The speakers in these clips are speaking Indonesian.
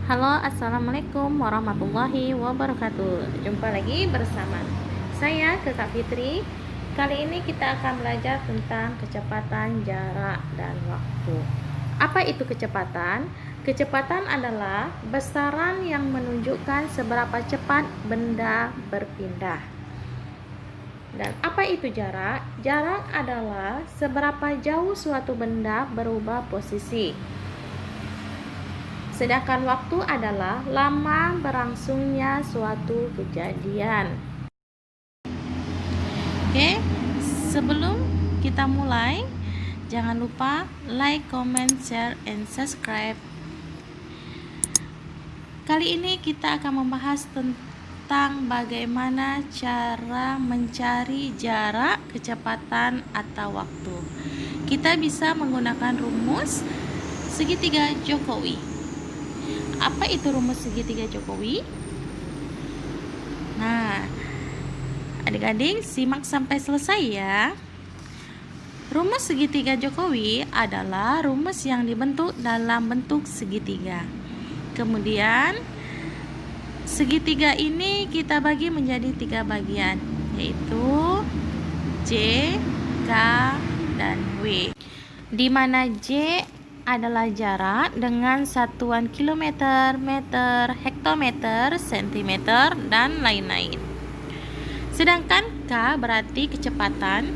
Halo, assalamualaikum warahmatullahi wabarakatuh. Jumpa lagi bersama saya, Kak Fitri. Kali ini kita akan belajar tentang kecepatan, jarak, dan waktu. Apa itu kecepatan? Kecepatan adalah besaran yang menunjukkan seberapa cepat benda berpindah. Dan apa itu jarak? Jarak adalah seberapa jauh suatu benda berubah posisi. Sedangkan waktu adalah lama berlangsungnya suatu kejadian. Oke, sebelum kita mulai, jangan lupa like, comment, share, and subscribe. Kali ini kita akan membahas tentang bagaimana cara mencari jarak, kecepatan, atau waktu. Kita bisa menggunakan rumus segitiga Jokowi. Apa itu rumus segitiga Jokowi? Nah, adik-adik simak sampai selesai ya. Rumus segitiga Jokowi adalah rumus yang dibentuk dalam bentuk segitiga. Kemudian segitiga ini kita bagi menjadi 3 bagian, yaitu J, K, dan W. Di mana J adalah jarak dengan satuan kilometer, meter, hektometer, sentimeter, dan lain-lain. Sedangkan K berarti kecepatan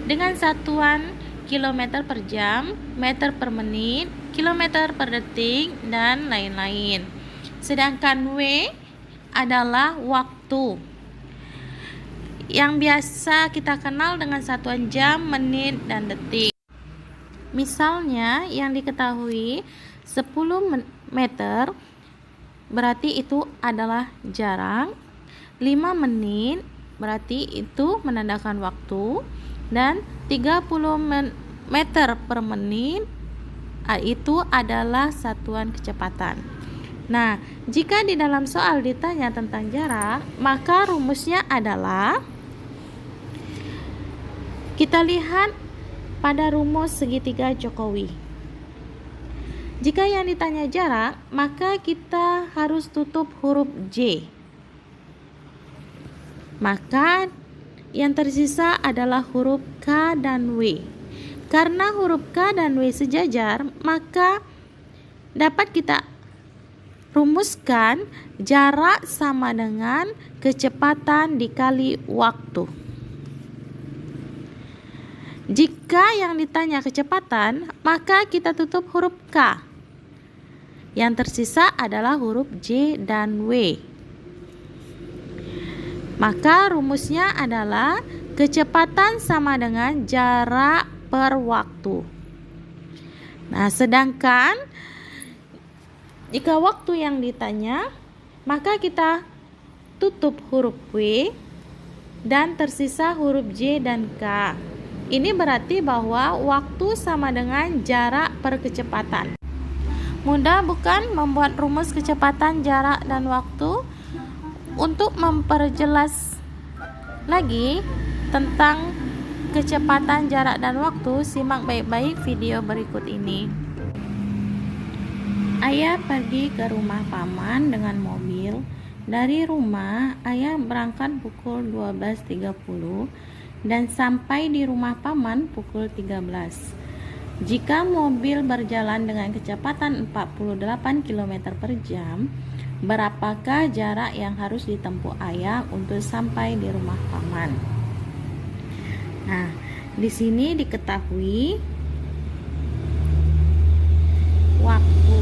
dengan satuan kilometer per jam, meter per menit, kilometer per detik, dan lain-lain. Sedangkan W adalah waktu yang biasa kita kenal dengan satuan jam, menit, dan detik. Misalnya yang diketahui 10 meter berarti itu adalah jarak, 5 menit berarti itu menandakan waktu, dan 30 meter per menit itu adalah satuan kecepatan. Nah, jika di dalam soal ditanya tentang jarak, maka rumusnya adalah kita lihat pada rumus segitiga Jokowi. Jika yang ditanya jarak, maka kita harus tutup huruf J. Maka yang tersisa adalah huruf K dan W. Karena huruf K dan W sejajar, maka dapat kita rumuskan jarak sama dengan kecepatan dikali waktu. Jika yang ditanya kecepatan, maka kita tutup huruf K. Yang tersisa adalah huruf J dan W. Maka rumusnya adalah kecepatan sama dengan jarak per waktu. Nah, sedangkan jika waktu yang ditanya, maka kita tutup huruf W dan tersisa huruf J dan K. Ini berarti bahwa waktu sama dengan jarak per kecepatan. Mudah bukan membuat rumus kecepatan, jarak, dan waktu? Untuk memperjelas lagi tentang kecepatan, jarak, dan waktu, simak baik-baik video berikut ini. Ayah pergi ke rumah paman dengan mobil. Dari rumah, ayah berangkat pukul 12.30 dan sampai di rumah paman pukul 13. Jika mobil berjalan dengan kecepatan 48 km per jam, berapakah jarak yang harus ditempuh ayah untuk sampai di rumah paman? Nah, di sini diketahui waktu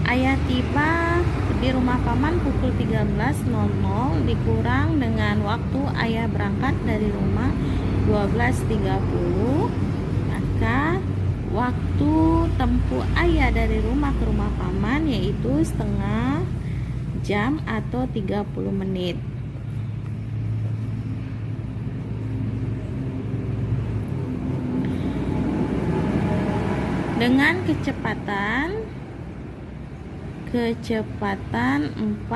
ayah tiba di rumah paman pukul 13.00 dikurang dengan waktu ayah berangkat dari rumah 12.30, maka waktu tempuh ayah dari rumah ke rumah paman yaitu setengah jam atau 30 menit. Dengan kecepatan 48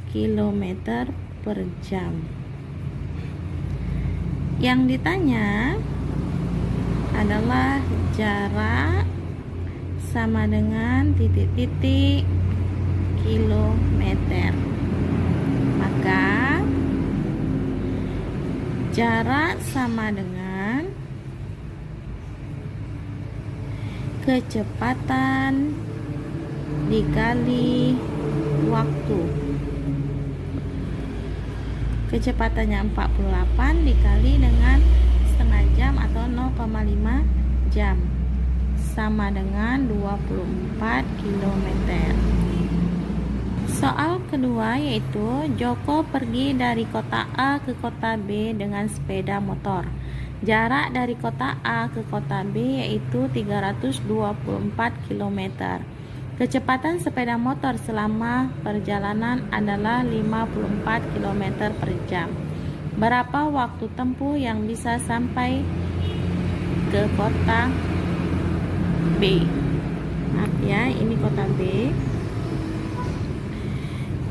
km per jam. Yang ditanya adalah jarak sama dengan titik-titik kilometer. Maka jarak sama dengan kecepatan dikali waktu. Kecepatannya 48 dikali dengan setengah jam atau 0,5 jam sama dengan 24 km. Soal kedua yaitu Joko pergi dari kota A ke kota B dengan sepeda motor. Jarak dari kota A ke kota B yaitu 324 km. Kecepatan sepeda motor selama perjalanan adalah 54 km per jam. Berapa waktu tempuh yang bisa sampai ke kota B? Artinya ini kota B.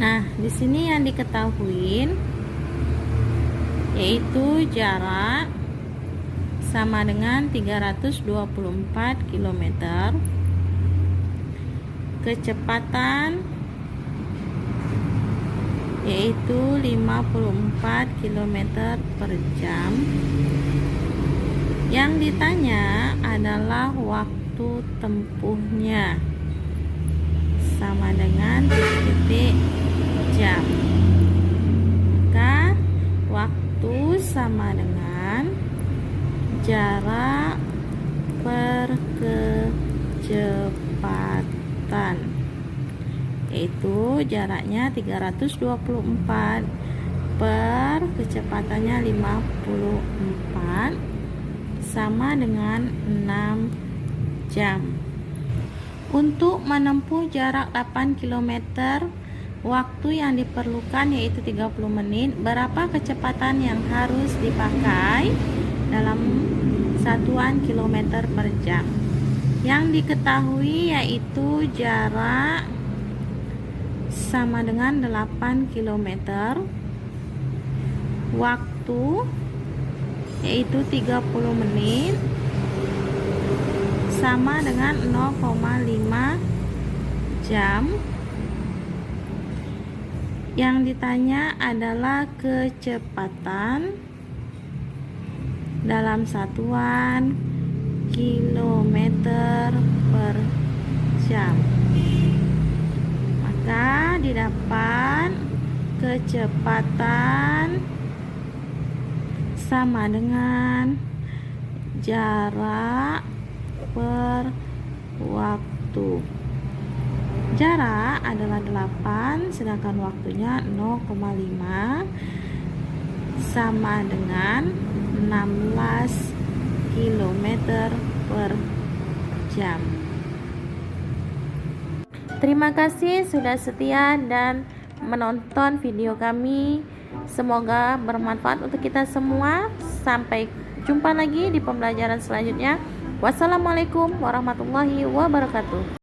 Nah, di sini yang diketahui yaitu jarak sama dengan 324 km. Kecepatan yaitu 54 km per jam. Yang ditanya adalah waktu tempuhnya sama dengan titik-titik jam. Maka waktu sama dengan jarak per kecepatan, yaitu jaraknya 324 per kecepatannya 54 sama dengan 6 jam. Untuk menempuh jarak 8 km, waktu yang diperlukan yaitu 30 menit. Berapa kecepatan yang harus dipakai dalam satuan kilometer per jam? Yang diketahui yaitu jarak sama dengan 8 km, waktu yaitu 30 menit sama dengan 0,5 jam. Yang ditanya adalah kecepatan dalam satuan kilometer per jam. Maka didapat kecepatan sama dengan jarak per waktu. Jarak adalah 8 sedangkan waktunya 0,5 sama dengan 16 km per jam. Terima kasih sudah setia dan menonton video kami. Semoga bermanfaat untuk kita semua. Sampai jumpa lagi di pembelajaran selanjutnya. Wassalamualaikum warahmatullahi wabarakatuh.